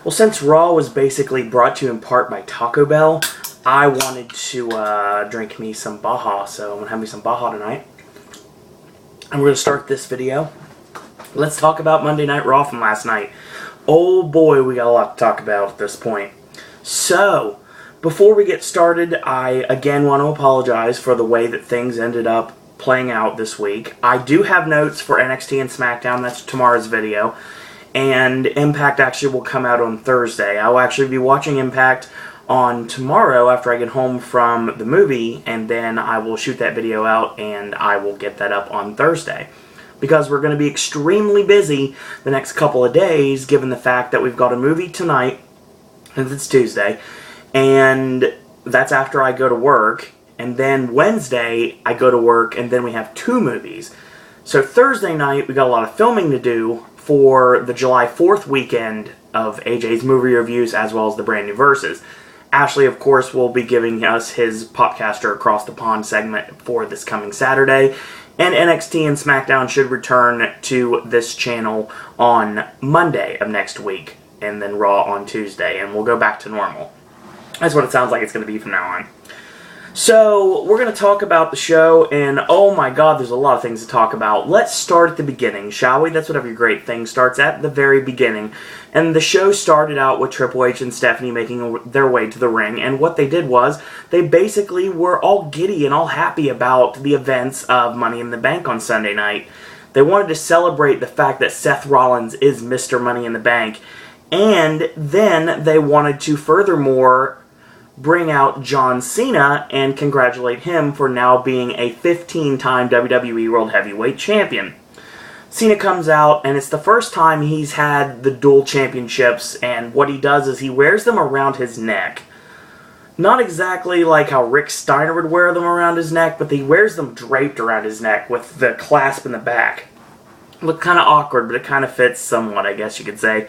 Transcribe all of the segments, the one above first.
Well, since Raw was basically brought to you in part by Taco Bell, I wanted to drink me some Baja, so I'm going to have me some Baja tonight. And we're going to start this video. Let's talk about Monday Night Raw from last night. Oh boy, we got a lot to talk about at this point. So, before we get started, I again want to apologize for the way that things ended up playing out this week. I do have notes for NXT and SmackDown. That's tomorrow's video. And Impact actually will come out on Thursday. I will actually be watching Impact on tomorrow after I get home from the movie, and then I will shoot that video out and I will get that up on Thursday. Because we're going to be extremely busy the next couple of days, given the fact that we've got a movie tonight, since it's Tuesday, and that's after I go to work, and then Wednesday I go to work, and then we have 2 movies. So Thursday night we got a lot of filming to do for the July 4th weekend of AJ's movie reviews, as well as the brand new Versus. Ashley, of course, will be giving us his Podcaster Across the Pond segment for this coming Saturday. And NXT and SmackDown should return to this channel on Monday of next week. And then Raw on Tuesday. And we'll go back to normal. That's what it sounds like it's going to be from now on. So, we're going to talk about the show, and oh my god, there's a lot of things to talk about. Let's start at the beginning, shall we? That's what every great thing starts at the very beginning. And the show started out with Triple H and Stephanie making their way to the ring, and what they did was, they basically were all giddy and all happy about the events of Money in the Bank on Sunday night. They wanted to celebrate the fact that Seth Rollins is Mr. Money in the Bank, and then they wanted to furthermore bring out John Cena and congratulate him for now being a 15-time WWE World Heavyweight Champion. Cena comes out, and it's the first time he's had the dual championships, and what he does is he wears them around his neck. Not exactly like how Rick Steiner would wear them around his neck, but he wears them draped around his neck with the clasp in the back. Look kind of awkward, but it kind of fits somewhat, I guess you could say.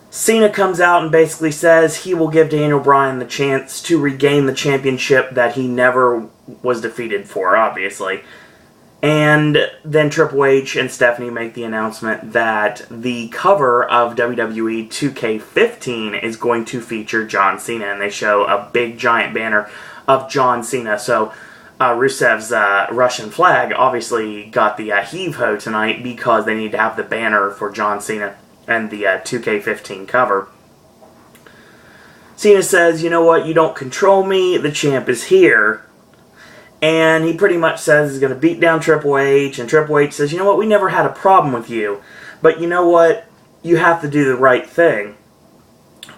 Cena comes out and basically says he will give Daniel Bryan the chance to regain the championship that he never was defeated for, obviously. And then Triple H and Stephanie make the announcement that the cover of WWE 2K15 is going to feature John Cena, and they show a big giant banner of John Cena. So Rusev's Russian flag obviously got the heave-ho tonight because they need to have the banner for John Cena and the 2K15 cover. Cena says, you know what, you don't control me, the champ is here. And he pretty much says he's going to beat down Triple H, and Triple H says, you know what, we never had a problem with you, but you know what, you have to do the right thing.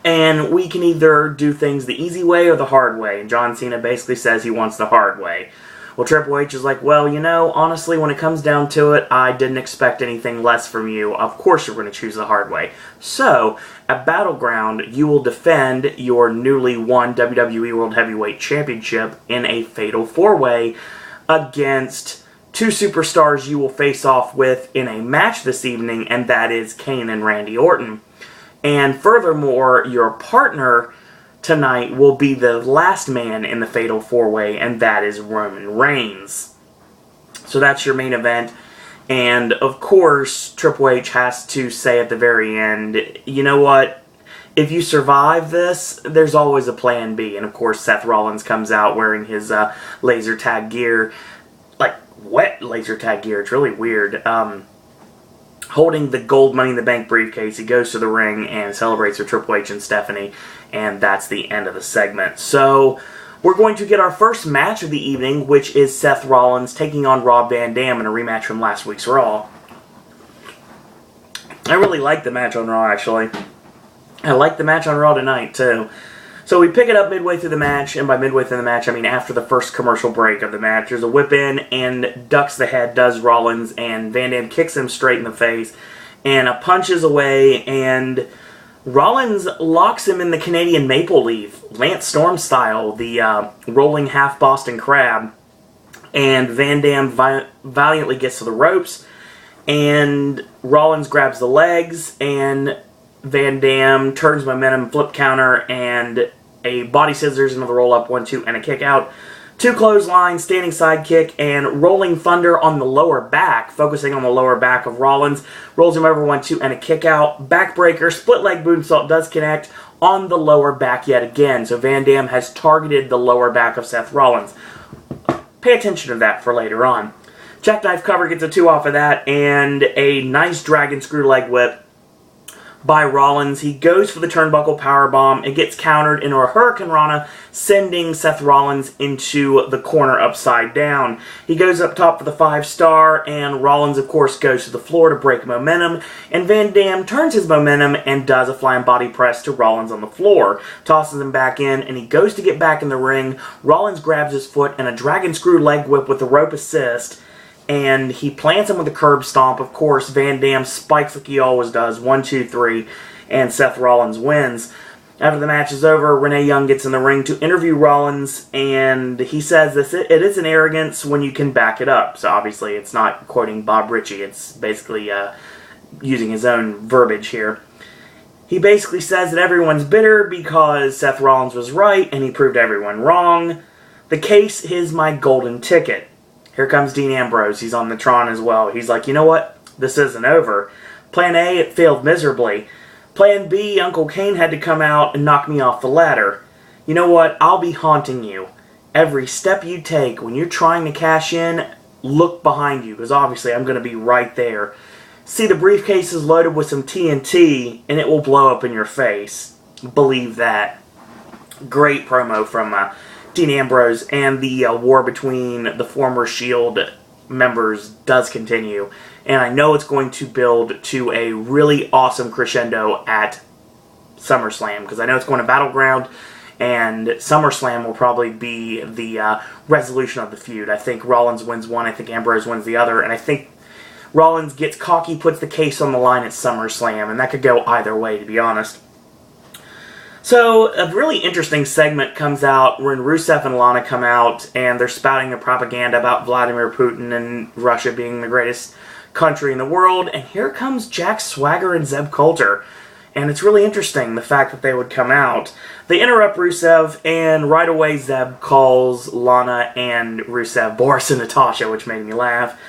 And we can either do things the easy way or the hard way. And John Cena basically says he wants the hard way. Well, Triple H is like, well, you know, honestly, when it comes down to it, I didn't expect anything less from you. Of course you're going to choose the hard way. So, at Battleground, you will defend your newly won WWE World Heavyweight Championship in a Fatal 4-Way against 2 superstars you will face off with in a match this evening, and that is Kane and Randy Orton. And furthermore, your partner tonight will be the last man in the Fatal 4-Way, and that is Roman Reigns. So that's your main event. And, of course, Triple H has to say at the very end, you know what? If you survive this, there's always a plan B. And, of course, Seth Rollins comes out wearing his laser tag gear. Like, wet laser tag gear. It's really weird. Holding the gold Money in the Bank briefcase, he goes to the ring and celebrates with Triple H and Stephanie, and that's the end of the segment. So, we're going to get our first match of the evening, which is Seth Rollins taking on Rob Van Dam in a rematch from last week's Raw. I really like the match on Raw, actually. I like the match on Raw tonight, too. So we pick it up midway through the match, and by midway through the match, I mean after the first commercial break of the match. There's a whip in, and ducks the head, does Rollins, and Van Dam kicks him straight in the face, and punches away, and Rollins locks him in the Canadian Maple Leaf, Lance Storm style, the rolling half Boston Crab, and Van Dam valiantly gets to the ropes, and Rollins grabs the legs, and Van Dam turns momentum, flip counter, and a body scissors, another roll-up, 1-2, and a kick out. Two clotheslines, standing sidekick, and rolling thunder on the lower back, focusing on the lower back of Rollins. Rolls him over 1-2 and a kick out. Backbreaker, split leg moonsault does connect on the lower back yet again. So Van Dam has targeted the lower back of Seth Rollins. Pay attention to that for later on. Jackknife cover gets a 2 off of that, and a nice dragon screw leg whip by Rollins. He goes for the turnbuckle powerbomb. It gets countered into a Hurricane Rana, sending Seth Rollins into the corner upside down. He goes up top for the 5-star, and Rollins, of course, goes to the floor to break momentum, and Van Dam turns his momentum and does a flying body press to Rollins on the floor. Tosses him back in, and he goes to get back in the ring. Rollins grabs his foot and a dragon screw leg whip with the rope assist, and he plants him with a curb stomp. Of course, Van Dam spikes like he always does. 1, 2, 3, and Seth Rollins wins. After the match is over, Renee Young gets in the ring to interview Rollins, and he says this: it is an arrogance when you can back it up. So obviously it's not quoting Bob Ritchie. It's basically using his own verbiage here. He basically says that everyone's bitter because Seth Rollins was right, and he proved everyone wrong. The case is my golden ticket. Here comes Dean Ambrose. He's on the Tron as well. He's like, you know what? This isn't over. Plan A, it failed miserably. Plan B, Uncle Kane had to come out and knock me off the ladder. You know what? I'll be haunting you. Every step you take when you're trying to cash in, look behind you, because obviously I'm going to be right there. See, the briefcase is loaded with some TNT, and it will blow up in your face. Believe that. Great promo from Dean Ambrose, and the war between the former Shield members does continue, and I know it's going to build to a really awesome crescendo at SummerSlam, because I know it's going to Battleground, and SummerSlam will probably be the resolution of the feud. I think Rollins wins one, I think Ambrose wins the other, and I think Rollins gets cocky, puts the case on the line at SummerSlam, and that could go either way, to be honest. So, a really interesting segment comes out when Rusev and Lana come out, and they're spouting their propaganda about Vladimir Putin and Russia being the greatest country in the world, and here comes Jack Swagger and Zeb Coulter. And it's really interesting, the fact that they would come out. They interrupt Rusev, and right away Zeb calls Lana and Rusev Boris and Natasha, which made me laugh.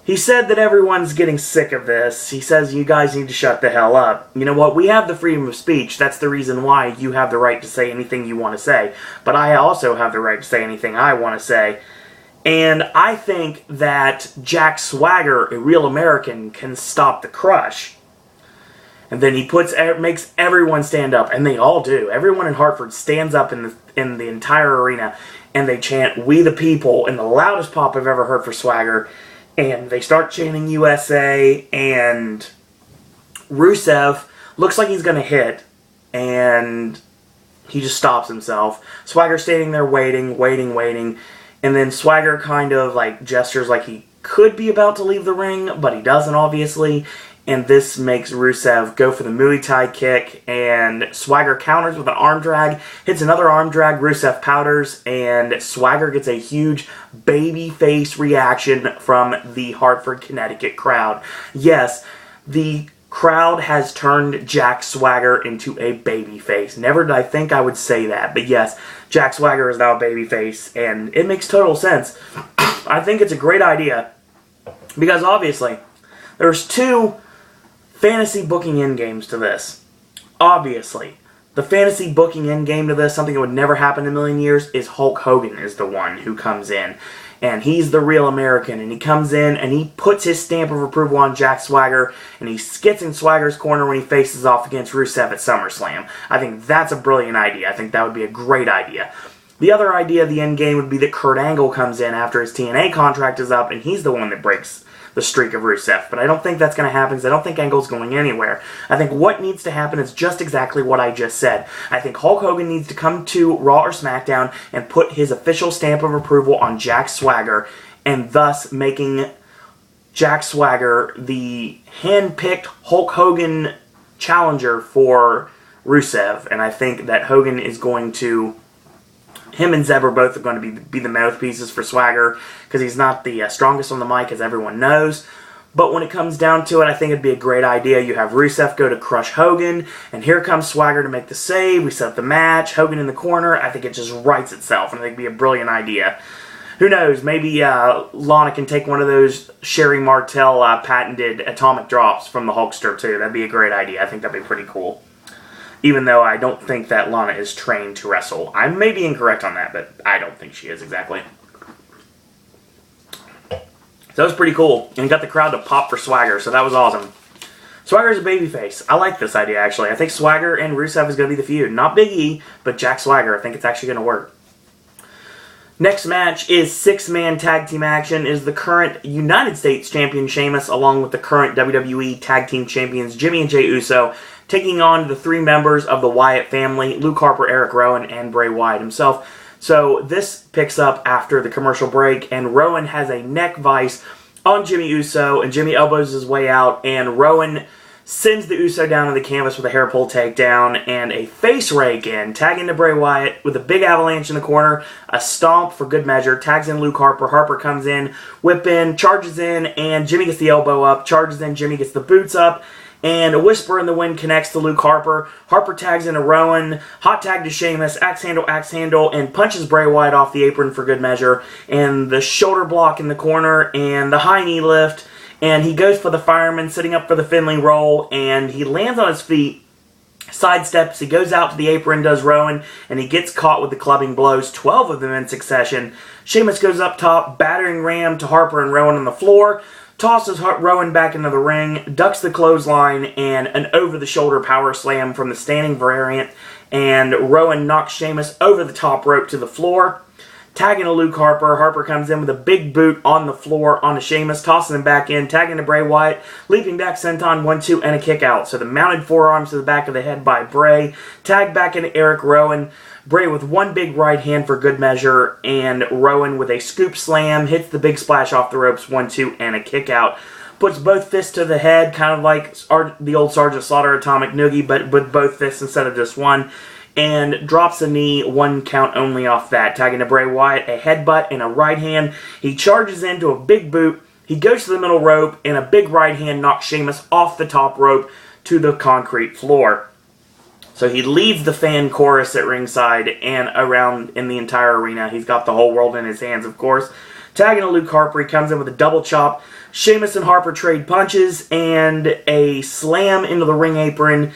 He said that everyone's getting sick of this. He says you guys need to shut the hell up. You know what? We have the freedom of speech. That's the reason why you have the right to say anything you want to say. But I also have the right to say anything I want to say. And I think that Jack Swagger, a real American, can stop the crush. And then he makes everyone stand up, and they all do. Everyone in Hartford stands up in the entire arena, and they chant "We the People" in the loudest pop I've ever heard for Swagger. And they start chanting USA, and Rusev looks like he's going to hit, and he just stops himself. Swagger's standing there waiting, and then Swagger kind of like gestures like he could be about to leave the ring, but he doesn't, obviously. And this makes Rusev go for the Muay Thai kick, and Swagger counters with an arm drag, hits another arm drag, Rusev powders, and Swagger gets a huge babyface reaction from the Hartford, Connecticut crowd. Yes, the crowd has turned Jack Swagger into a babyface. Never did I think I would say that, but yes, Jack Swagger is now a babyface, and it makes total sense. I think it's a great idea, because obviously, there's two fantasy booking end games to this. Obviously, the fantasy booking end game to this, something that would never happen in a million years, is Hulk Hogan is the one who comes in. And he's the real American, and he comes in and he puts his stamp of approval on Jack Swagger, and he gets in Swagger's corner when he faces off against Rusev at SummerSlam. I think that's a brilliant idea. I think that would be a great idea. The other idea of the end game would be that Kurt Angle comes in after his TNA contract is up, and he's the one that breaks the streak of Rusev. But I don't think that's going to happen, because I don't think Angle's going anywhere. I think what needs to happen is just exactly what I just said. I think Hulk Hogan needs to come to Raw or SmackDown and put his official stamp of approval on Jack Swagger, and thus making Jack Swagger the hand-picked Hulk Hogan challenger for Rusev. And I think that Hogan is going to... Him and Zeb are both going to be the mouthpieces for Swagger, because he's not the strongest on the mic, as everyone knows. But when it comes down to it, I think it'd be a great idea. You have Rusev go to crush Hogan, and here comes Swagger to make the save. We set up the match, Hogan in the corner. I think it just writes itself, and I think it'd be a brilliant idea. Who knows, maybe Lana can take one of those Sherry Martel patented atomic drops from the Hulkster, too. That'd be a great idea. I think that'd be pretty cool. Even though I don't think that Lana is trained to wrestle. I may be incorrect on that, but I don't think she is exactly. So that was pretty cool, and got the crowd to pop for Swagger, so that was awesome. Swagger's a babyface. I like this idea, actually. I think Swagger and Rusev is going to be the feud. Not Big E, but Jack Swagger. I think it's actually going to work. Next match is 6-man tag team action. It is the current United States champion Sheamus, along with the current WWE tag team champions Jimmy and Jey Uso, taking on the 3 members of the Wyatt family, Luke Harper, Eric Rowan, and Bray Wyatt himself. So this picks up after the commercial break, and Rowan has a neck vice on Jimmy Uso, and Jimmy elbows his way out, and Rowan sends the Uso down to the canvas with a hair pull takedown and a face rake in, tagging to Bray Wyatt with a big avalanche in the corner, a stomp for good measure, tags in Luke Harper, Harper comes in, whip in, charges in, and Jimmy gets the elbow up, charges in, Jimmy gets the boots up, and a whisper in the wind connects to Luke Harper. Harper tags into Rowan, hot tag to Sheamus, axe handle, and punches Bray Wyatt off the apron for good measure. And the shoulder block in the corner, and the high knee lift. And he goes for the fireman, sitting up for the Finley roll, and he lands on his feet, sidesteps, he goes out to the apron, does Rowan, and he gets caught with the clubbing blows, 12 of them in succession. Sheamus goes up top, battering ram to Harper and Rowan on the floor, tosses Rowan back into the ring, ducks the clothesline, and an over-the-shoulder power slam from the standing variant, and Rowan knocks Sheamus over the top rope to the floor. Tagging to Luke Harper, Harper comes in with a big boot on the floor onto Sheamus, tossing him back in, tagging to Bray Wyatt, leaping back senton, 1-2, and a kick out. So the mounted forearms to the back of the head by Bray, tag back into Eric Rowan, Bray with one big right hand for good measure, and Rowan with a scoop slam, hits the big splash off the ropes, 1-2, and a kick out. Puts both fists to the head, kind of like the old Sergeant Slaughter Atomic Noogie, but with both fists instead of just one, and drops a knee, 1 count only off that. Tagging to Bray Wyatt, a headbutt and a right hand. He charges into a big boot, he goes to the middle rope, and a big right hand knocks Sheamus off the top rope to the concrete floor. So he leads the fan chorus at ringside and around in the entire arena. He's got the whole world in his hands, of course. Tagging to Luke Harper, he comes in with a double chop. Sheamus and Harper trade punches and a slam into the ring apron.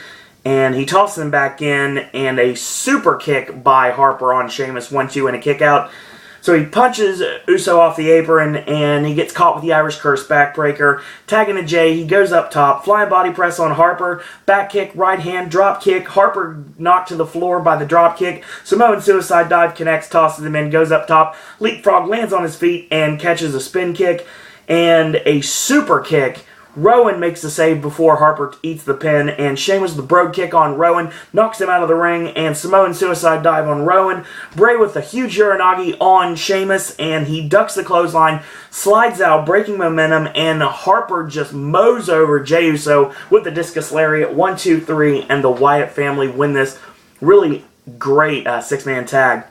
And he tosses him back in, and a super kick by Harper on Sheamus, 1-2, and a kick out. So he punches Uso off the apron, and he gets caught with the Irish Curse backbreaker. Tagging to Jay, he goes up top, flying body press on Harper, back kick, right hand, drop kick. Harper knocked to the floor by the drop kick. Samoan suicide dive connects, tosses him in, goes up top, leapfrog, lands on his feet, and catches a spin kick and a super kick. Rowan makes the save before Harper eats the pin, and Sheamus with the brogue kick on Rowan, knocks him out of the ring, and Samoan suicide dive on Rowan. Bray with a huge Uranagi on Sheamus, and he ducks the clothesline, slides out, breaking momentum, and Harper just mows over Jey Uso with the discus lariat, 1-2-3, and the Wyatt family win this really great 6-man tag.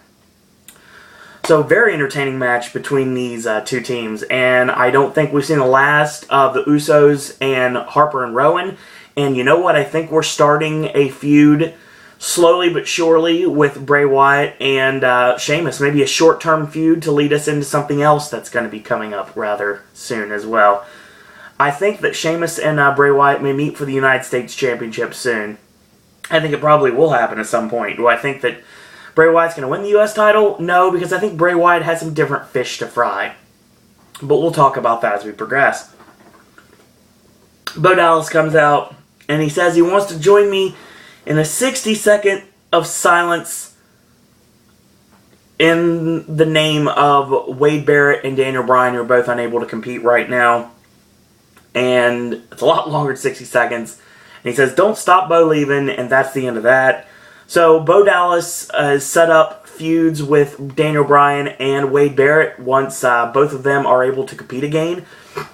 So, very entertaining match between these two teams, and I don't think we've seen the last of the Usos and Harper and Rowan. And you know what? I think we're starting a feud slowly but surely with Bray Wyatt and Sheamus. Maybe a short-term feud to lead us into something else that's going to be coming up rather soon as well. I think that Sheamus and Bray Wyatt may meet for the United States Championship soon. I think it probably will happen at some point. Do I think that Bray Wyatt's going to win the U.S. title? No, because I think Bray Wyatt has some different fish to fry. But we'll talk about that as we progress. Bo Dallas comes out, and he says he wants to join me in a 60-second of silence in the name of Wade Barrett and Daniel Bryan, who are both unable to compete right now. And it's a lot longer than 60 seconds. And he says, don't stop Bo leaving, and that's the end of that. So, Bo Dallas set up feuds with Daniel Bryan and Wade Barrett once both of them are able to compete again.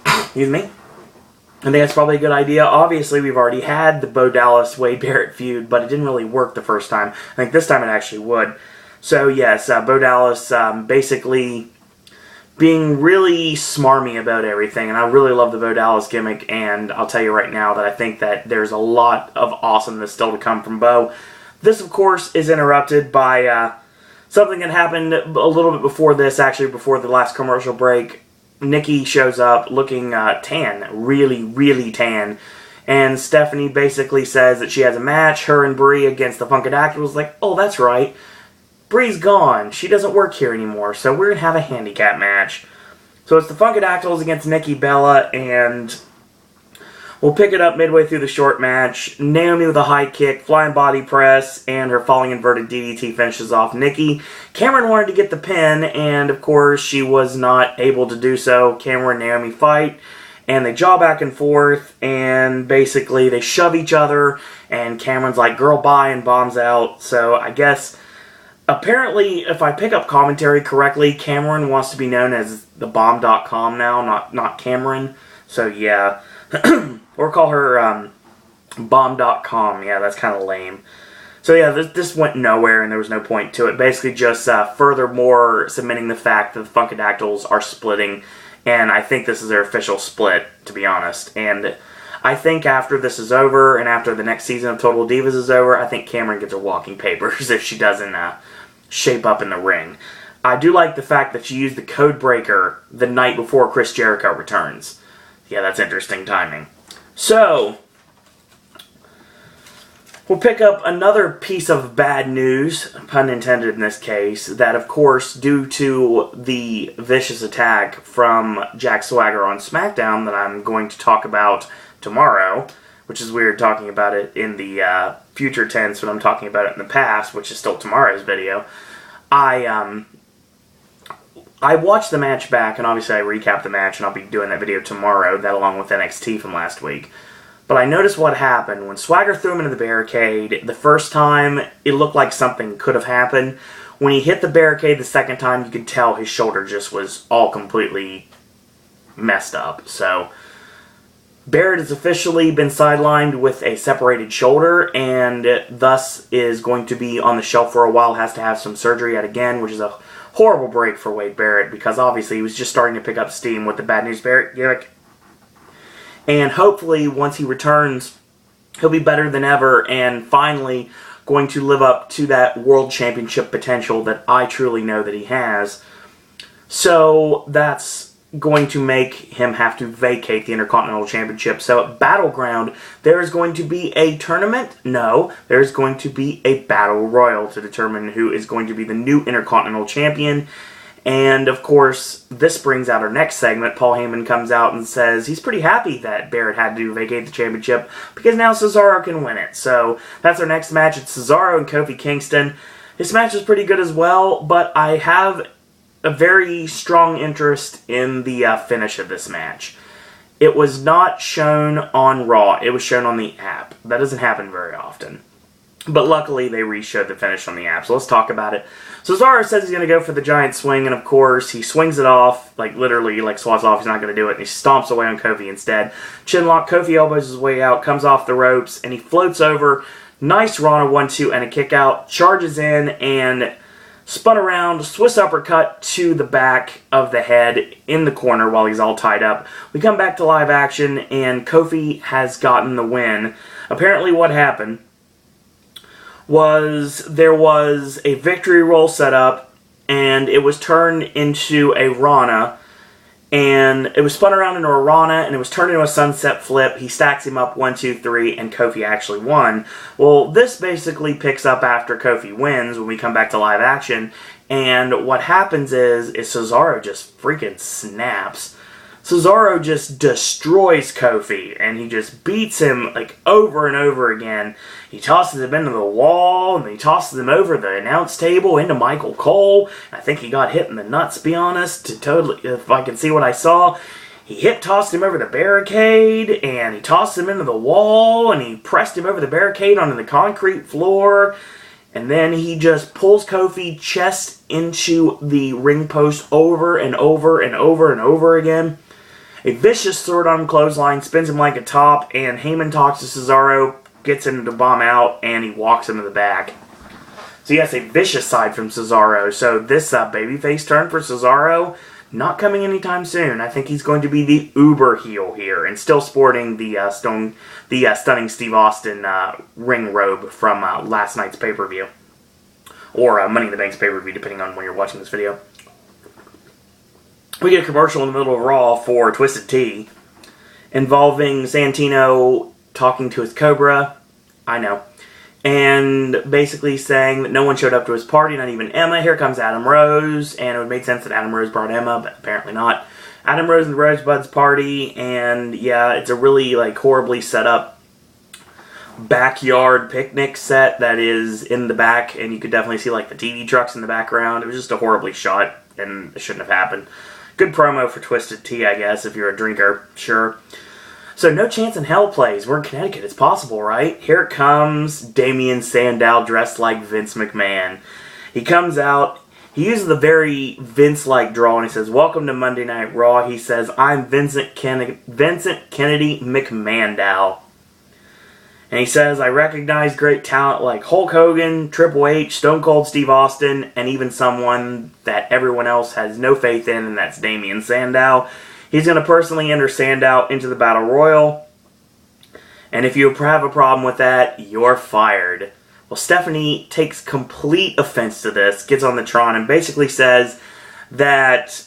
Excuse me. I think that's probably a good idea. Obviously, we've already had the Bo Dallas-Wade Barrett feud, but it didn't really work the first time. I think this time it actually would. So, yes, Bo Dallas basically being really smarmy about everything, and I really love the Bo Dallas gimmick, and I'll tell you right now that I think that there's a lot of awesomeness still to come from Bo. This, of course, is interrupted by something that happened a little bit before this, actually before the last commercial break. Nikki shows up looking tan, really, really tan, and Stephanie basically says that she has a match, her and Brie against the Funkadactyls. Like, oh, that's right. Brie's gone. She doesn't work here anymore, so we're going to have a handicap match. So it's the Funkadactyls against Nikki Bella, and we'll pick it up midway through the short match. Naomi with a high kick, flying body press, and her falling inverted DDT finishes off Nikki. Cameron wanted to get the pin, and of course she was not able to do so. Cameron and Naomi fight, and they jaw back and forth, and basically they shove each other, and Cameron's like, girl, bye, and bombs out. So I guess, apparently, if I pick up commentary correctly, Cameron wants to be known as the bomb.com now, not Cameron. So yeah. Or call her bomb.com. Yeah, that's kind of lame. So yeah, this went nowhere, and there was no point to it. Basically just furthermore cementing the fact that the Funkadactyls are splitting, and I think this is their official split, to be honest. And I think after this is over, and after the next season of Total Divas is over, I think Cameron gets her walking papers if she doesn't shape up in the ring. I do like the fact that she used the code breaker the night before Chris Jericho returns. Yeah, that's interesting timing. So, we'll pick up another piece of bad news, pun intended in this case, that of course, due to the vicious attack from Jack Swagger on SmackDown that I'm going to talk about tomorrow, which is weird talking about it in the future tense when I'm talking about it in the past, which is still tomorrow's video. I watched the match back, and obviously I recapped the match, and I'll be doing that video tomorrow, that along with NXT from last week. But I noticed what happened. When Swagger threw him into the barricade, the first time, it looked like something could have happened. When he hit the barricade the second time, you could tell his shoulder just was all completely messed up. So, Barrett has officially been sidelined with a separated shoulder, and thus is going to be on the shelf for a while, has to have some surgery yet again, which is a horrible break for Wade Barrett, because obviously he was just starting to pick up steam with the Bad News Barrett gimmick. And hopefully, once he returns, he'll be better than ever, and finally going to live up to that World Championship potential that I truly know that he has. So, that's going to make him have to vacate the Intercontinental Championship. So at Battleground, there is going to be a tournament? No, there is going to be a Battle Royal to determine who is going to be the new Intercontinental Champion. And of course, this brings out our next segment. Paul Heyman comes out and says he's pretty happy that Barrett had to vacate the championship because now Cesaro can win it. So that's our next match. It's Cesaro and Kofi Kingston. This match is pretty good as well, but I have a very strong interest in the finish of this match. It was not shown on Raw. It was shown on the app. That doesn't happen very often. But luckily, they re-showed the finish on the app. So let's talk about it. Cesaro says he's going to go for the giant swing, and of course, he swings it off, like literally, like swats off. He's not going to do it, and he stomps away on Kofi instead. Chinlock, Kofi elbows his way out, comes off the ropes, and he floats over. Nice Rana 1-2 and a kick out. Charges in, and spun around, Swiss uppercut to the back of the head in the corner while he's all tied up. We come back to live action, and Kofi has gotten the win. Apparently what happened was there was a victory roll set up, and it was turned into a Rana, and it was spun around into a Rana, and it was turned into a sunset flip. He stacks him up 1, 2, 3, and Kofi actually won. Well, this basically picks up after Kofi wins when we come back to live action, and what happens is Cesaro just freaking snaps. Cesaro just destroys Kofi, and he just beats him like over and over again. He tosses him into the wall, and he tosses him over the announce table into Michael Cole. I think he got hit in the nuts, to be honest, if I can see what I saw. He tossed him over the barricade, and he tossed him into the wall, and he pressed him over the barricade onto the concrete floor. And then he just pulls Kofi chest into the ring post over and over and over and over again. A vicious sword-arm clothesline, spins him like a top, and Heyman talks to Cesaro, gets him to bomb out, and he walks him to the back. So yes, a vicious side from Cesaro. So this babyface turn for Cesaro Not coming anytime soon. I think he's going to be the uber heel here, and still sporting the stunning Steve Austin ring robe from last night's pay-per-view. Or Money in the Bank's pay-per-view, depending on when you're watching this video. We get a commercial in the middle of Raw for Twisted Tea, involving Santino talking to his Cobra. I know. And basically saying that no one showed up to his party, not even Emma. Here comes Adam Rose, and it would make sense that Adam Rose brought Emma, but apparently not. Adam Rose and the Rosebuds party, and yeah, it's a really horribly set up backyard picnic set that is in the back, and you could definitely see the TV trucks in the background. It was just a horribly shot, and it shouldn't have happened. Good promo for Twisted Tea, I guess, if you're a drinker, sure. So, No Chance in Hell plays. We're in Connecticut. It's possible, right? Here comes Damien Sandow dressed like Vince McMahon. He comes out. He uses the very Vince-like drawl, and he says, "Welcome to Monday Night Raw." He says, "I'm Vincent Kennedy McMandow." And he says, "I recognize great talent like Hulk Hogan, Triple H, Stone Cold Steve Austin, and even someone that everyone else has no faith in, and that's Damien Sandow. He's going to personally enter Sandow into the Battle Royal. And if you have a problem with that, you're fired." Well, Stephanie takes complete offense to this, gets on the Tron, and basically says that,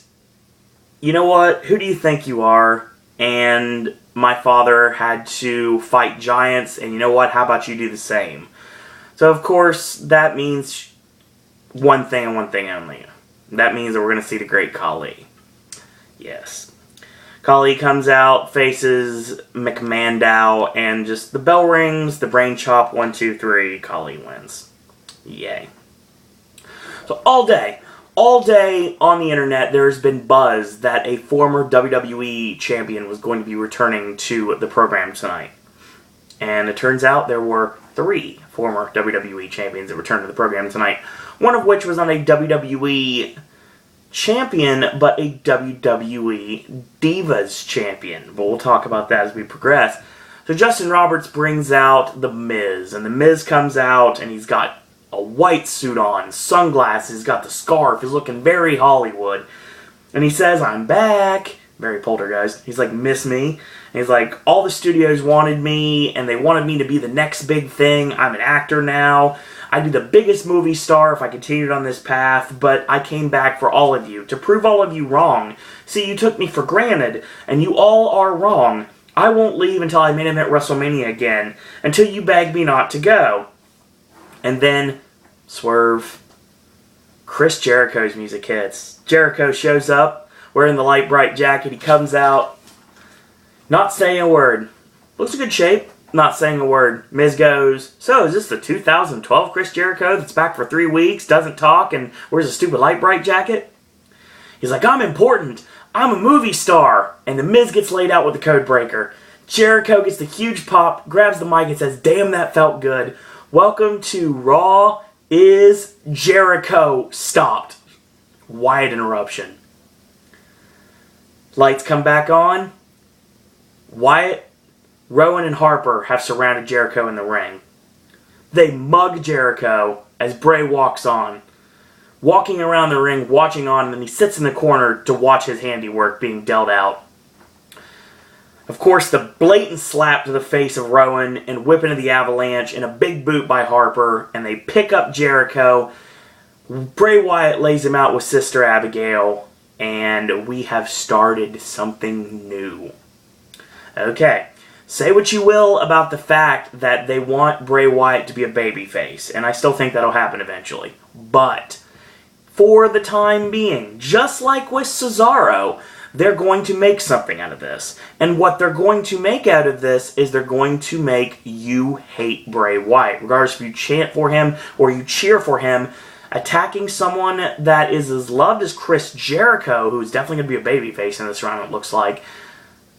"You know what? Who do you think you are? And my father had to fight giants, and you know what? How about you do the same?" So, of course, that means one thing and one thing only. That means that we're going to see the Great Khali. Yes. Khali comes out, faces McMandow, and just the bell rings, the brain chop, 1, 2, 3, Khali wins. Yay. So all day on the internet, there's been buzz that a former WWE champion was going to be returning to the program tonight. And it turns out there were 3 former WWE champions that returned to the program tonight. One of which was not a WWE champion, but a WWE Divas champion. But we'll talk about that as we progress. So Justin Roberts brings out The Miz, and The Miz comes out, and he's got a white suit on, sunglasses, got the scarf, he's looking very Hollywood. And he says, "I'm back." Very poltergeist. He's like, "Miss me?" And he's like, "All the studios wanted me, and they wanted me to be the next big thing. I'm an actor now. I'd be the biggest movie star if I continued on this path, but I came back for all of you, to prove all of you wrong. See, you took me for granted, and you all are wrong. I won't leave until I main event WrestleMania again, until you beg me not to go." And then, swerve, Chris Jericho's music hits. Jericho shows up, wearing the light bright jacket. He comes out, not saying a word. Looks in good shape, not saying a word. Miz goes, "So, is this the 2012 Chris Jericho that's back for 3 weeks, doesn't talk, and wears a stupid light bright jacket?" He's like, "I'm important. I'm a movie star." And the Miz gets laid out with the code breaker. Jericho gets the huge pop, grabs the mic and says, "Damn, that felt good. Welcome to Raw is Jericho stopped." Wyatt interruption. Lights come back on. Wyatt, Rowan, and Harper have surrounded Jericho in the ring. They mug Jericho as Bray walks on, walking around the ring, watching on, and then he sits in the corner to watch his handiwork being dealt out. Of course, the blatant slap to the face of Rowan and whip into the Avalanche and a big boot by Harper, and they pick up Jericho. Bray Wyatt lays him out with Sister Abigail, and we have started something new. Okay, say what you will about the fact that they want Bray Wyatt to be a babyface, and I still think that'll happen eventually. But for the time being, just like with Cesaro, they're going to make something out of this. And what they're going to make out of this is they're going to make you hate Bray Wyatt. Regardless if you chant for him or you cheer for him, attacking someone that is as loved as Chris Jericho, who's definitely going to be a babyface in this round, it looks like,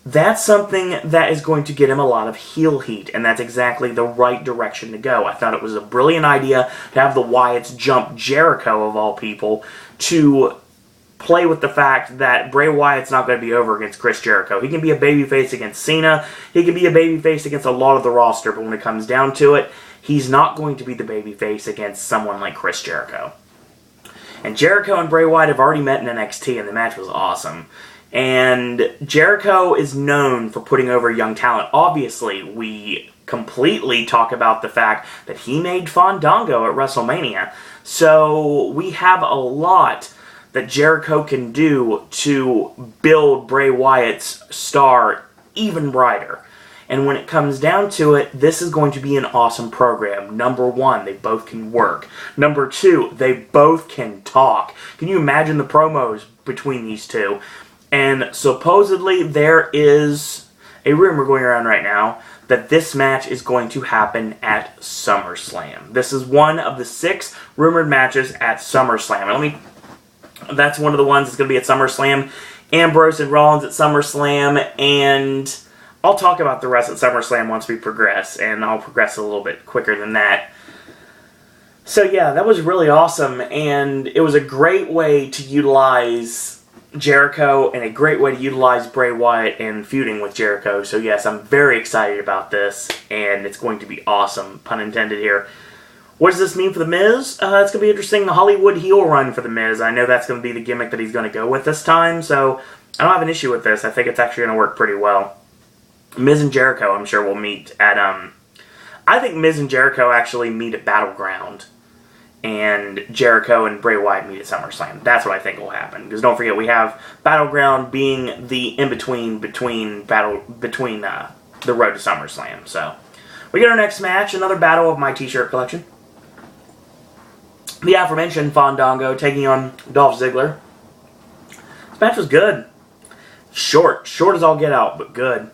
that's something that is going to get him a lot of heel heat, and that's exactly the right direction to go. I thought it was a brilliant idea to have the Wyatts jump Jericho, of all people, to play with the fact that Bray Wyatt's not going to be over against Chris Jericho. He can be a babyface against Cena, he can be a babyface against a lot of the roster, but when it comes down to it, he's not going to be the babyface against someone like Chris Jericho. And Jericho and Bray Wyatt have already met in NXT, and the match was awesome. And Jericho is known for putting over young talent. Obviously, we completely talk about the fact that he made Fandango at WrestleMania. So we have a lot that Jericho can do to build Bray Wyatt's star even brighter. And when it comes down to it, this is going to be an awesome program. Number one, they both can work. Number two, they both can talk. Can you imagine the promos between these two? And supposedly there is a rumor going around right now that this match is going to happen at SummerSlam. This is one of the 6 rumored matches at SummerSlam. That's one of the ones that's going to be at SummerSlam. Ambrose and Rollins at SummerSlam, and I'll talk about the rest at SummerSlam once we progress, and I'll progress a little bit quicker than that. So yeah, that was really awesome, and it was a great way to utilize Jericho and a great way to utilize Bray Wyatt and feuding with Jericho. So yes, I'm very excited about this, and it's going to be awesome, pun intended here. What does this mean for The Miz? It's going to be interesting, the Hollywood heel run for The Miz. I know that's going to be the gimmick that he's going to go with this time, so I don't have an issue with this. I think it's actually going to work pretty well. Miz and Jericho, I'm sure, will meet at, I think Miz and Jericho actually meet at Battleground, and Jericho and Bray Wyatt meet at SummerSlam. That's what I think will happen, because don't forget, we have Battleground being the in-between between the road to SummerSlam. So, we get our next match, another battle of my t-shirt collection. The aforementioned Fandango taking on Dolph Ziggler. This match was good. Short as all get out, but good.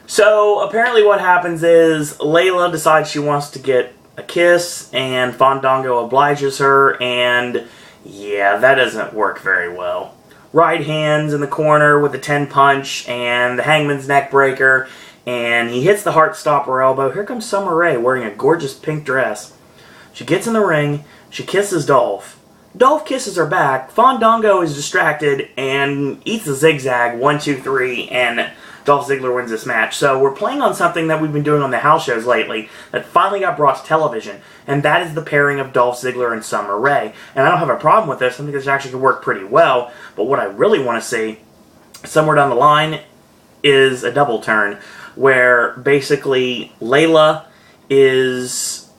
So, apparently what happens is Layla decides she wants to get a kiss, and Fandango obliges her, and yeah, that doesn't work very well. Right hands in the corner with the 10 punch, and the Hangman's neck breaker, and he hits the Heartstopper elbow. Here comes Summer Rae wearing a gorgeous pink dress. She gets in the ring, she kisses Dolph. Dolph kisses her back, Fandango is distracted, and eats a zigzag, 1, 2, 3, and Dolph Ziggler wins this match. So we're playing on something that we've been doing on the house shows lately that finally got brought to television, and that is the pairing of Dolph Ziggler and Summer Rae. And I don't have a problem with this. I think this actually could work pretty well, but what I really want to see somewhere down the line is a double turn where basically Layla is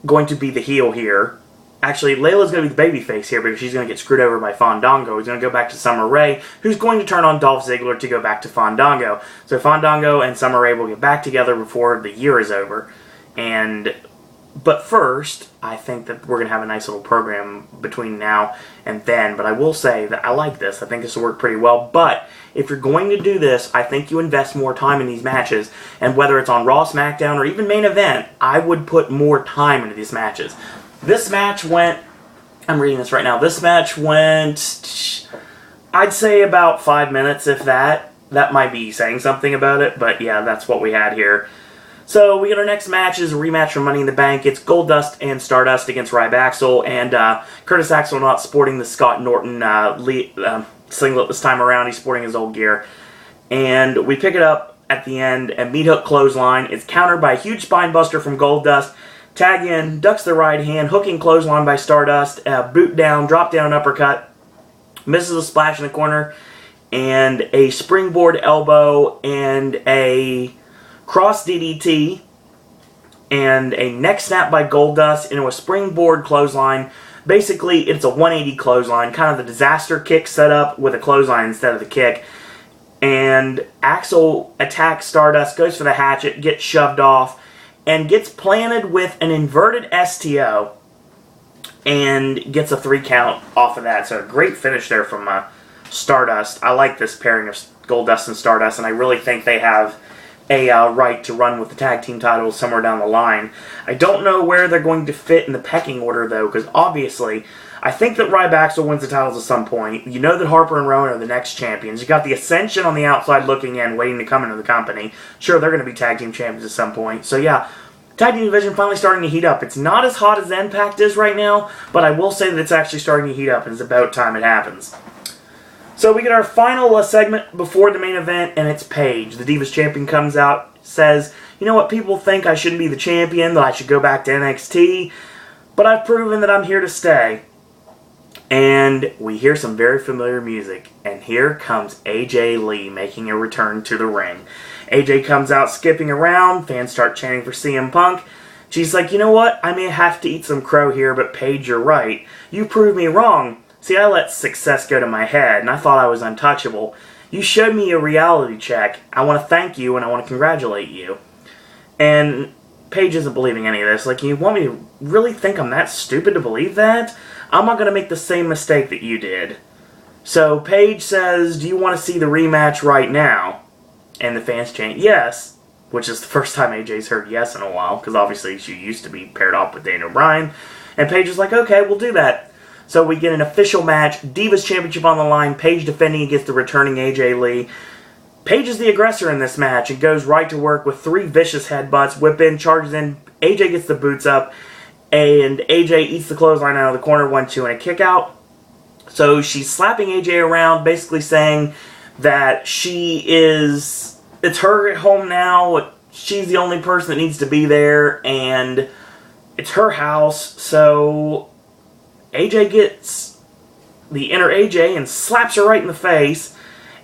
going to be the heel here. Actually, Layla's going to be the babyface here because she's going to get screwed over by Fandango. He's going to go back to Summer Rae, who's going to turn on Dolph Ziggler to go back to Fandango. So Fandango and Summer Rae will get back together before the year is over. But first, I think that we're going to have a nice little program between now and then. But I will say that I like this. I think this will work pretty well. But if you're going to do this, I think you invest more time in these matches. And whether it's on Raw, SmackDown, or even main event, I would put more time into these matches. This match went, I'm reading this right now, this match went, I'd say about 5 minutes, if that. That might be saying something about it, but yeah, that's what we had here. So we get our next match is a rematch from Money in the Bank. It's Goldust and Stardust against Ryback and Curtis Axel not sporting the Scott Norton singlet this time around. He's sporting his old gear. And we pick it up at the end, and meat hook clothesline. It's countered by a huge spine buster from Goldust. Tag in, ducks the right hand, hooking clothesline by Stardust, boot down, drop down uppercut, misses a splash in the corner, and a springboard elbow, and a cross DDT, and a neck snap by Goldust into a springboard clothesline. Basically, it's a 180 clothesline, kind of the disaster kick set up with a clothesline instead of the kick. And Axel attacks Stardust, goes for the hatchet, gets shoved off, and gets planted with an inverted STO and gets a 3 count off of that. So a great finish there from Stardust. I like this pairing of Goldust and Stardust, and I really think they have a right to run with the tag team titles somewhere down the line. I don't know where they're going to fit in the pecking order, though, because obviously I think that Ryback wins the titles at some point. You know that Harper and Rowan are the next champions. You got the Ascension on the outside looking in, waiting to come into the company. Sure, they're going to be tag team champions at some point. So yeah, tag team division finally starting to heat up. It's not as hot as Impact is right now, but I will say that it's actually starting to heat up, and it's about time it happens. So we get our final segment before the main event, and it's Paige. The Divas champion comes out, says, you know what, people think I shouldn't be the champion, that I should go back to NXT, but I've proven that I'm here to stay. And we hear some very familiar music. And here comes AJ Lee making a return to the ring. AJ comes out skipping around. Fans start chanting for CM Punk. She's like, you know what? I may have to eat some crow here, but Paige, you're right. You proved me wrong. See, I let success go to my head, and I thought I was untouchable. You showed me a reality check. I want to thank you, and I want to congratulate you. And Paige isn't believing any of this. Like, you want me to really think I'm that stupid to believe that? I'm not going to make the same mistake that you did. So Paige says, do you want to see the rematch right now? And the fans chant, yes. Which is the first time AJ's heard yes in a while, because obviously she used to be paired off with Daniel Bryan. And Paige is like, okay, we'll do that. So we get an official match, Divas Championship on the line, Paige defending against the returning AJ Lee. Paige is the aggressor in this match and goes right to work with 3 vicious headbutts, whip in, charges in, AJ gets the boots up, and AJ eats the clothesline out of the corner, 1-2, and a kick out. So she's slapping AJ around, basically saying that it's her at home now, she's the only person that needs to be there, and it's her house. So AJ gets the inner AJ and slaps her right in the face,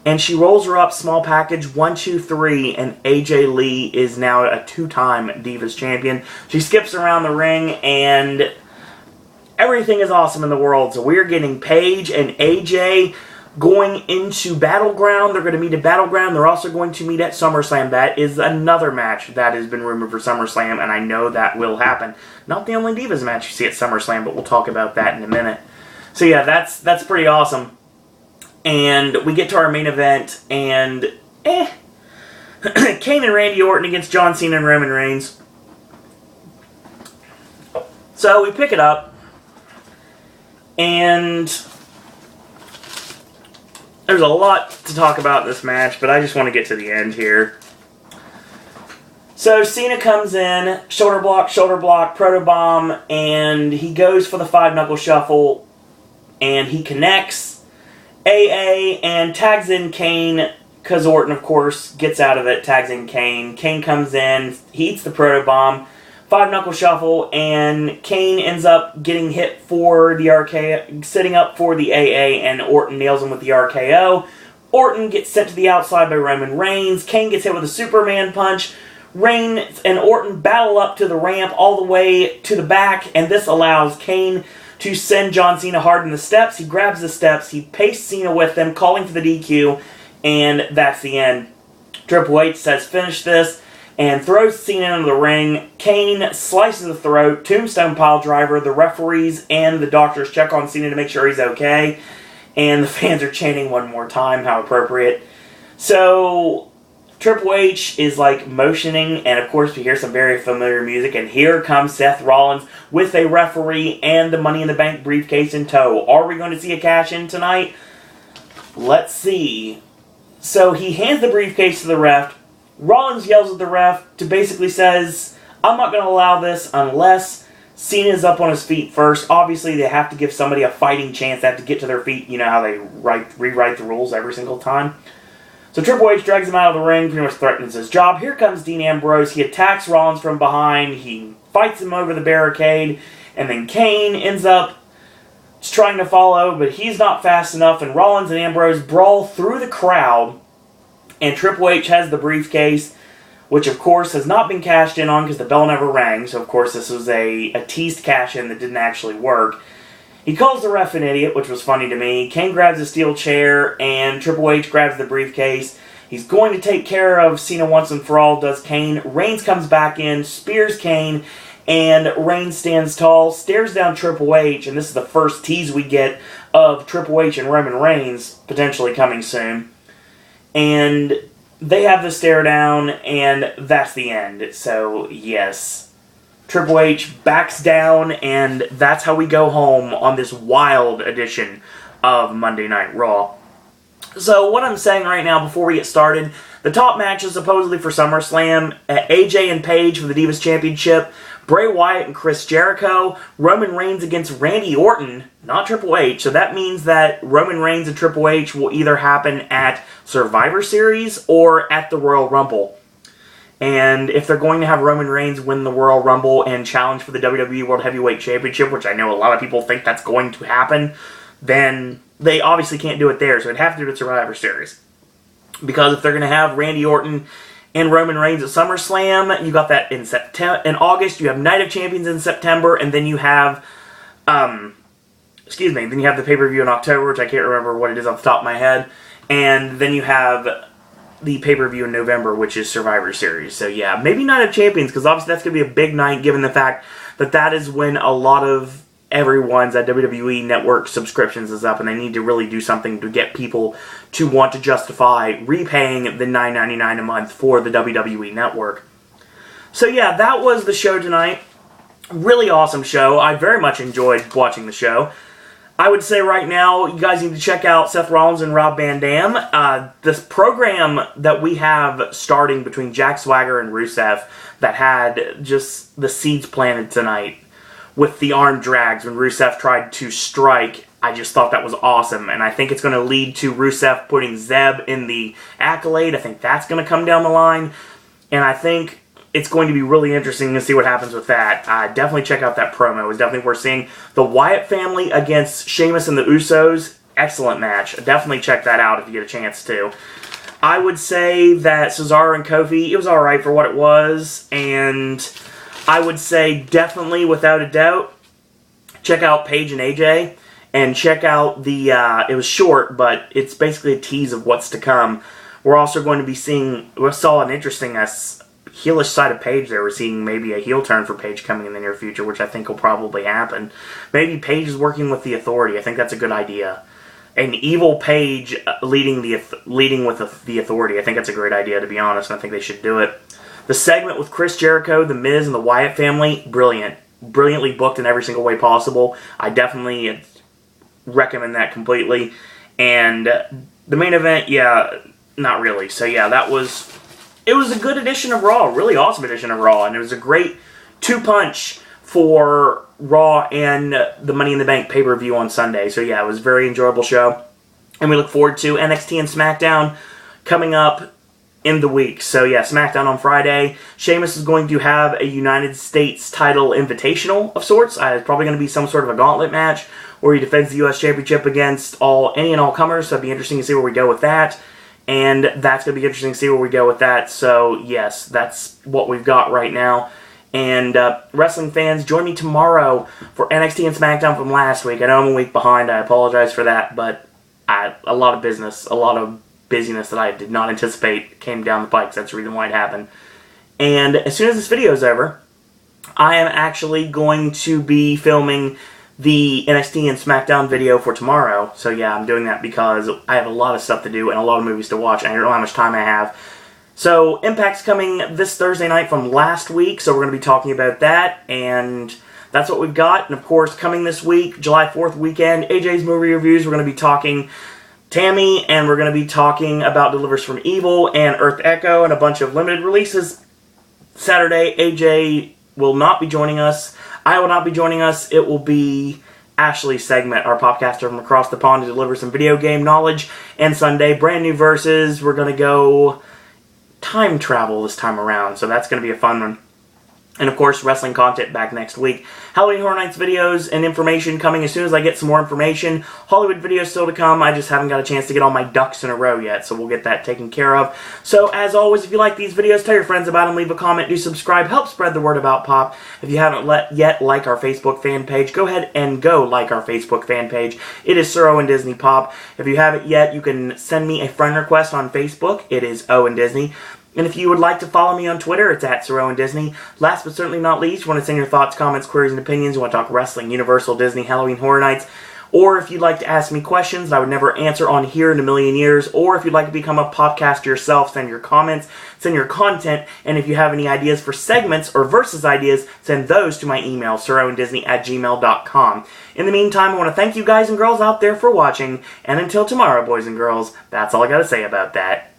and she rolls her up, small package, 1, 2, 3, and AJ Lee is now a 2-time Divas champion. She skips around the ring, and everything is awesome in the world. So we're getting Paige and AJ going into Battleground. They're going to meet at Battleground. They're also going to meet at SummerSlam. That is another match that has been rumored for SummerSlam, and I know that will happen. Not the only Divas match you see at SummerSlam, but we'll talk about that in a minute. So yeah, that's pretty awesome. And we get to our main event, and Kane and Randy Orton against John Cena and Roman Reigns. So we pick it up, and there's a lot to talk about in this match, but I just want to get to the end here. So Cena comes in, shoulder block, protobomb, and he goes for the 5-knuckle shuffle, and he connects AA and tags in Kane, because Orton, of course, gets out of it, tags in Kane. Kane comes in, he eats the protobomb, 5-knuckle shuffle, and Kane ends up getting hit for the RKO, sitting up for the AA, and Orton nails him with the RKO. Orton gets sent to the outside by Roman Reigns. Kane gets hit with a Superman punch. Reigns and Orton battle up to the ramp all the way to the back, and this allows Kane to send John Cena hard in the steps. He grabs the steps, he pastes Cena with them, calling for the DQ, and that's the end. Triple H says finish this, and throws Cena into the ring. Kane slices the throat, tombstone pile driver. The referees and the doctors check on Cena to make sure he's okay, and the fans are chanting one more time, how appropriate. So Triple H is like motioning, and of course we hear some very familiar music, and here comes Seth Rollins with a referee and the Money in the Bank briefcase in tow. Are we going to see a cash-in tonight? Let's see. So he hands the briefcase to the ref. Rollins yells at the ref to basically says, I'm not going to allow this unless Cena's up on his feet first. Obviously they have to give somebody a fighting chance. They have to get to their feet. You know how they rewrite the rules every single time. So Triple H drags him out of the ring, pretty much threatens his job. Here comes Dean Ambrose. He attacks Rollins from behind. He fights him over the barricade. And then Kane ends up trying to follow, but he's not fast enough. And Rollins and Ambrose brawl through the crowd. And Triple H has the briefcase, which of course has not been cashed in on because the bell never rang. So of course this was a teased cash-in that didn't actually work. He calls the ref an idiot, which was funny to me. Kane grabs a steel chair, and Triple H grabs the briefcase. He's going to take care of Cena once and for all, does Kane. Reigns comes back in, spears Kane, and Reigns stands tall, stares down Triple H, and this is the first tease we get of Triple H and Roman Reigns potentially coming soon. And they have the stare down, and that's the end. So, yes. Triple H backs down, and that's how we go home on this wild edition of Monday Night Raw. So what I'm saying right now before we get started, the top matches supposedly for SummerSlam, AJ and Paige for the Divas Championship, Bray Wyatt and Chris Jericho, Roman Reigns against Randy Orton, not Triple H. So that means that Roman Reigns and Triple H will either happen at Survivor Series or at the Royal Rumble. And if they're going to have Roman Reigns win the Royal Rumble and challenge for the WWE World Heavyweight Championship, which I know a lot of people think that's going to happen, then they obviously can't do it there, so they'd have to do it at Survivor Series. Because if they're going to have Randy Orton and Roman Reigns at SummerSlam, you got that in September. In August, you have Night of Champions in September, and then you have, then you have the pay-per-view in October, which I can't remember what it is off the top of my head, and then you have the pay-per-view in November, which is Survivor Series. So yeah, maybe Night of Champions, because obviously that's going to be a big night, given the fact that that is when a lot of everyone's WWE Network subscriptions is up, and they need to really do something to get people to want to justify repaying the $9.99 a month for the WWE Network. So yeah, that was the show tonight. Really awesome show. I very much enjoyed watching the show. I would say right now, you guys need to check out Seth Rollins and Rob Van Dam. This program that we have starting between Jack Swagger and Rusev that had just the seeds planted tonight with the arm drags when Rusev tried to strike, I just thought that was awesome. And I think it's going to lead to Rusev putting Zeb in the Accolade. I think that's going to come down the line. And I think it's going to be really interesting to see what happens with that. Definitely check out that promo. It was definitely worth seeing. The Wyatt family against Sheamus and the Usos, excellent match. Definitely check that out if you get a chance to. I would say that Cesaro and Kofi, it was alright for what it was. And I would say definitely, without a doubt, check out Paige and AJ. And check out the, it was short, but it's basically a tease of what's to come. We're also going to be seeing, we saw an interesting heelish side of Paige there. We're seeing maybe a heel turn for Paige coming in the near future, which I think will probably happen. Maybe Paige is working with the Authority. I think that's a good idea. An evil Paige leading with the Authority. I think that's a great idea, to be honest, and I think they should do it. The segment with Chris Jericho, The Miz, and the Wyatt family, brilliant. Brilliantly booked in every single way possible. I definitely recommend that completely. And the main event, yeah, not really. So yeah, it was a good edition of Raw, really awesome edition of Raw, and it was a great two-punch for Raw and the Money in the Bank pay-per-view on Sunday. So yeah, it was a very enjoyable show, and we look forward to NXT and SmackDown coming up in the week. So yeah, SmackDown on Friday. Sheamus is going to have a United States title invitational of sorts. It's probably going to be some sort of a gauntlet match where he defends the U.S. Championship against any and all comers, so it'd be interesting to see where we go with that. And that's going to be interesting to see where we go with that. So, yes, that's what we've got right now. And wrestling fans, join me tomorrow for NXT and SmackDown from last week. I know I'm a week behind. I apologize for that. But a lot of busyness that I did not anticipate came down the pike. So that's the reason why it happened. And as soon as this video is over, I am actually going to be filming the NXT and SmackDown video for tomorrow. So yeah, I'm doing that because I have a lot of stuff to do and a lot of movies to watch, and I don't know how much time I have. So Impact's coming this Thursday night from last week, so we're going to be talking about that, and that's what we've got. And of course, coming this week, July 4th weekend, AJ's movie reviews, we're going to be talking Tammy, and we're going to be talking about Delivers from Evil and Earth Echo and a bunch of limited releases. Saturday, AJ will not be joining us. I will not be joining us. It will be Ashley's segment, our popcaster from across the pond, to deliver some video game knowledge. And Sunday, brand new verses. We're going to go time travel this time around, so that's going to be a fun one. And of course, wrestling content back next week. Halloween Horror Nights videos and information coming as soon as I get some more information. Hollywood videos still to come. I just haven't got a chance to get all my ducks in a row yet, so we'll get that taken care of. So as always, if you like these videos, tell your friends about them, leave a comment, do subscribe, help spread the word about Pop. If you haven't yet like our Facebook fan page, go ahead and like our Facebook fan page. It is Sir Owen Disney Pop. If you haven't yet, you can send me a friend request on Facebook. It is Owen Disney. And if you would like to follow me on Twitter, it's at Sir Owen Disney. Last but certainly not least, you want to send your thoughts, comments, queries, and opinions. You want to talk wrestling, Universal, Disney, Halloween Horror Nights. Or if you'd like to ask me questions that I would never answer on here in a million years. Or if you'd like to become a podcaster yourself, send your comments, send your content. And if you have any ideas for segments or versus ideas, send those to my email, sirowendisney@gmail.com. In the meantime, I want to thank you guys and girls out there for watching. And until tomorrow, boys and girls, that's all I got to say about that.